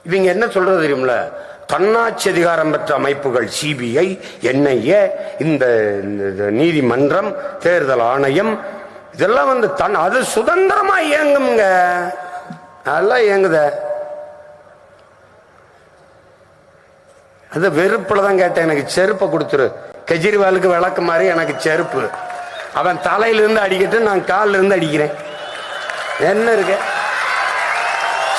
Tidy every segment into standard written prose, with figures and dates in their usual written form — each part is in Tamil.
இவங்க என்ன சொல்றது தெரியுமில, தன்னாட்சி அதிகாரம் பெற்ற அமைப்புகள் சிபிஐ, என்ஐஏ, இந்த நீதிமன்றம், தேர்தல் ஆணையம், இதெல்லாம் வந்து அது சுதந்திரமா இயங்குங்க. அதெல்லாம் இயங்குத. அது வெறுப்புல தான் கேட்டேன். எனக்கு செருப்பை கொடுத்துரு. கெஜ்ரிவாலுக்கு விளக்கு மாதிரி எனக்கு செருப்பு. அவன் தலையிலிருந்து அடிக்கட்டு, நான் காலில் இருந்து அடிக்கிறேன். என்ன இருக்கு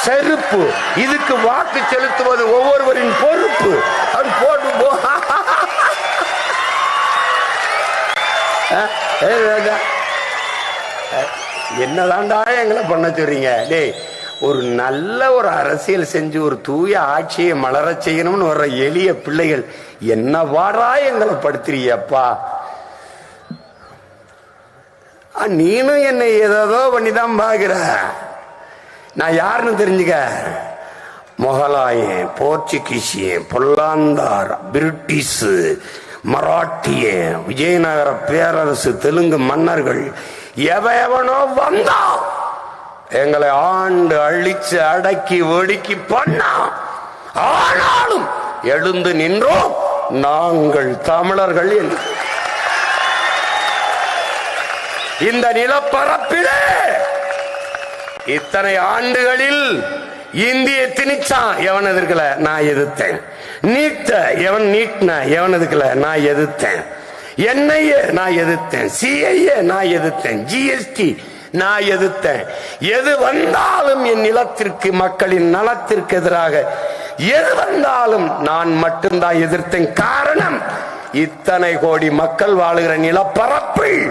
செருப்பு? இதுக்கு வாக்கு செலுத்துவது ஒவ்வொருவரின் பொறுப்பு. அது போட்டு போ. என்னதான்டா எங்களை பண்ண சொல்றீங்க? டேய், ஒரு நல்ல ஒரு அரசியல் செஞ்சு ஒரு தூய ஆட்சியை மலர செய்யணும்னு வர்ற எளிய பிள்ளைகள் என்ன வாடா எங்களை படுத்துறியப்பா. நீனும் என்னை ஏதோ பண்ணிதான் பாக்குற. நான் யாருன்னு தெரிஞ்சுக்க. மொகலாயன், போர்ச்சுகீசியன், பொல்லாந்தார், பிரிட்டிஷ், மராட்டிய, விஜயநகர பேரரசு, தெலுங்கு மன்னர்கள் எவனோ வந்தா எங்களை ஆண்டு அழிச்சு அடக்கி ஒடுக்கி பண்ணா. ஆனாலும் எழுந்து நின்றோம் நாங்கள் தமிழர்கள் என்று. இந்த நிலப்பரப்பிலே இத்தனை ஆண்டுகளில் இந்திய திணிச்சான், எவன் எதிர்க்கல, நான் எதிர்த்தேன். நீட்ட எவன் நீட்ன, எவன் எதிர்க்கல, நான் எதிர்த்தேன். என்ஐஏ நான் எதிர்த்தேன், சிஐஏ நான் எதிர்த்தேன், ஜிஎஸ்டி நான் எதிர்த்தேன். எது வந்தாலும் என் நிலத்திற்கு, மக்களின் நலத்திற்கு எதிராக எது வந்தாலும் நான் மட்டும்தான் எதிர்த்தேன். காரணம், இத்தனை கோடி மக்கள் வாழுகிற நிலப்பரப்பில்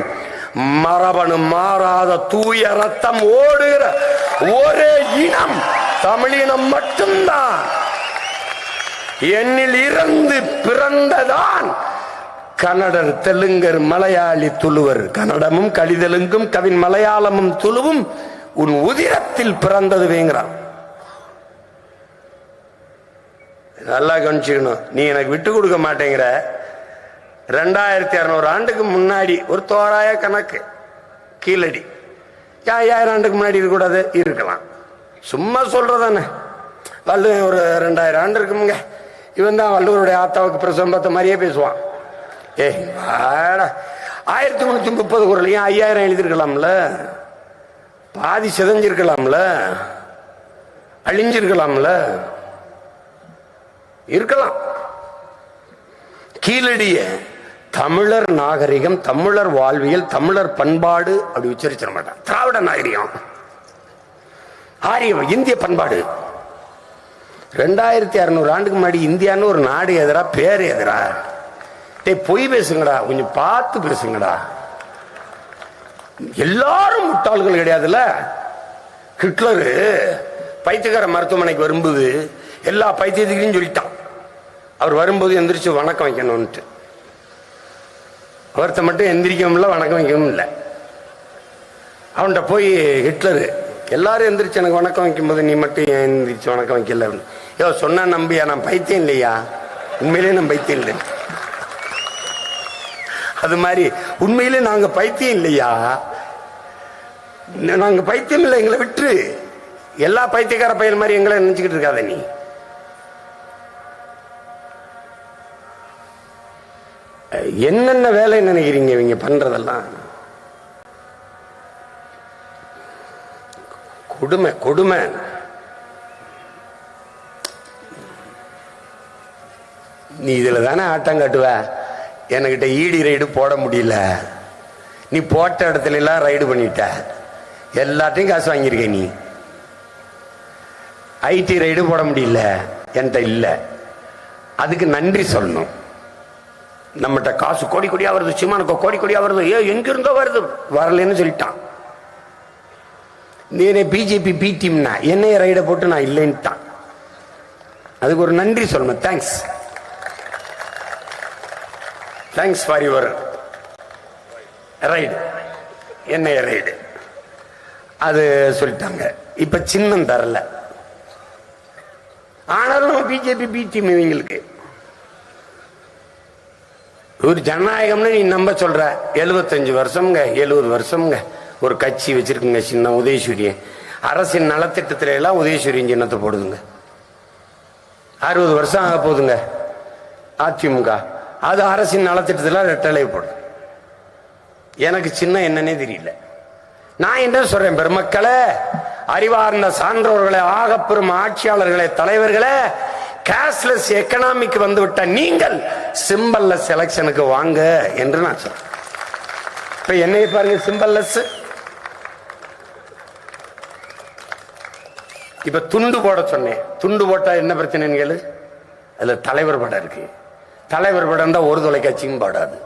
மரபணு மாறாத தூய ரத்தம் ஓடுகிற ஒரே இனம் தமிழினம் மட்டும்தான். என்னில் இருந்து பிறந்ததான் கன்னடர், தெலுங்கர், மலையாளி, துளுவர். கன்னடமும் கலிதெலுங்கும் கவின் மலையாளமும் துளுவும் உன் உதிரத்தில் பிறந்தது வேங்கிறான். நல்லா கவனிச்சுக்கணும். நீ எனக்கு விட்டு கொடுக்க மாட்டேங்கிற. 2600 ஆண்டுக்கு முன்னாடி ஒரு தோராய கணக்கு, கீழடி 5000 ஆண்டுக்கு முன்னாடி இருக்கக்கூடாது, இருக்கலாம். சும்மா சொல்றதானே. வள்ளுவன் ஒரு 2000 ஆண்டு இருக்குமுங்க. இவன் தான் வள்ளுவருடைய ஆத்தாவுக்கு பிரசம்பத்தை மாதிரியே பேசுவான். 1330 குறளையும் 5000 எழுதிருக்கலாம்ல, பாதி சிதைஞ்சிருக்கலாம்ல, அழிஞ்சிருக்கலாம்ல, இருக்கலாம். கீழடிய தமிழர் நாகரிகம், தமிழர் வாழ்வியல், தமிழர் பண்பாடு அப்படி உச்சரிச்சிட மாட்டான். திராவிட நாகரிகம், ஆரிய இந்திய பண்பாடு. 2600 ஆண்டுக்கு முன்னாடி இந்தியான்னு ஒரு நாடு எதிரா, பேர் எதிரா. பொய் பேசுங்கடா, கொஞ்சம் பார்த்து பேசுங்கடா. எல்லாரும் முட்டாள்கள் கிடையாதுல்ல. ஹிட்லரு பைத்தியக்கார மருத்துவமனைக்கு வரும்போது எல்லா பைத்தியத்துக்கும் சொல்லிட்டான். அவர் வரும்போது எந்திரிச்சு வணக்கம் வைக்கணும்ட்டு. ஒருத்த மட்டும் எந்திரிக்கவும் இல்லை, வணக்கம் வைக்கவும் இல்லை. அவன்கிட்ட போய் ஹிட்லரு, எல்லாரும் எந்திரிச்சு எனக்கு வணக்கம் வைக்கும்போது நீ மட்டும் ஏன் எந்திரிச்சு வணக்கம் வைக்கல? யோ சொன்னா நம்பியா? நான் பைத்தியம் இல்லையா? உண்மையிலே நான் பைத்தியம் இல்லை. அது மாதிரி உண்மையிலே நாங்க பைத்தியம் இல்லையா? நாங்க பைத்தியம் இல்லை, எங்களை விட்டு. எல்லா பைத்தியக்கார பையன் மாதிரி எங்களை நினைச்சுக்கிட்டு இருக்காத நீ. என்னென்ன வேலை நினைக்கிறீங்க இவங்க பண்றதெல்லாம்? கொடுமை கொடுமை. நீ இதுல தானே ஆட்டம் காட்டுவ. என்கிட்ட ஈடி ரைடு போட முடியல. நீ போட்ட இடத்துல எல்லாம் ரைடு பண்ணிட்ட, எல்லாத்தையும் காசு வாங்கியிருக்க. நீ ஐடி ரைடு போட முடியல, என்கிட்ட இல்ல. அதுக்கு நன்றி சொல்லணும். நம்மகிட்ட காசு கோடி கோடியா வருது, சிமானுக்கு கோடி கோடியா வருது, எங்கிருந்தோ வருது, வரலன்னு சொல்லிட்டான். நீ பிஜேபி பி டீம்னா என்னைய ரைட போட்டு நான் இல்லைன்ட்டான். அதுக்கு ஒரு நன்றி சொல்லணும். Thanks, thanks for your ride, என்னைய ரைடு. அது சொல்லிட்டாங்க. இப்ப சின்னம் தரல, ஆனாலும் பிஜேபி பி டீம் இவங்களுக்கு. ஒரு ஜனநாயகம்னு நீ நம்ப சொல்ற. 75 வருஷம்ங்க, 70 வருஷம்ங்க ஒரு கட்சி வச்சிருக்குங்க சின்னம் உதயசூரியன். அரசின் நலத்திட்டத்தில எல்லாம் உதயசூரியன் சின்னத்தை போடுதுங்க. 60 வருஷம் ஆக போகுதுங்க அதிமுக. அது அரசின் நலத்திட்டத்தில் ரெட்டலை போடும். எனக்கு சின்ன என்னன்னே தெரியல. நான் என்ன சொல்றேன், பெருமக்களே, அறிவார்ந்த சான்றோர்களே, ஆகப்பெரும் ஆட்சியாளர்களே, தலைவர்களே, கேஷ்லெஸ் எக்கனாமிக் வந்து விட்ட நீங்கள் சிம்பல்லெஸ் எலெக்ஷனுக்கு வாங்க என்று நான் சொல்றேன். இப்ப என்னைய பாருங்க, சிம்பல்லெஸ். இப்ப துண்டு போட சொன்னேன். துண்டு போட்டா என்ன பிரச்சனைன்னு கேளு. அதுல தலைவர் படம் இருக்கு. தலைவர் படம் தான் ஒரு தொலைக்காட்சியும் போடாது.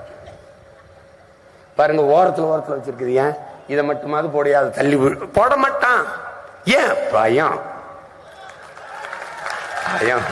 பாருங்க, ஓரத்துல வச்சிருக்குது. ஏன் இதை மட்டுமாவது போடையாது? தள்ளி போட மாட்டான். ஏன்? பயம். பயம்.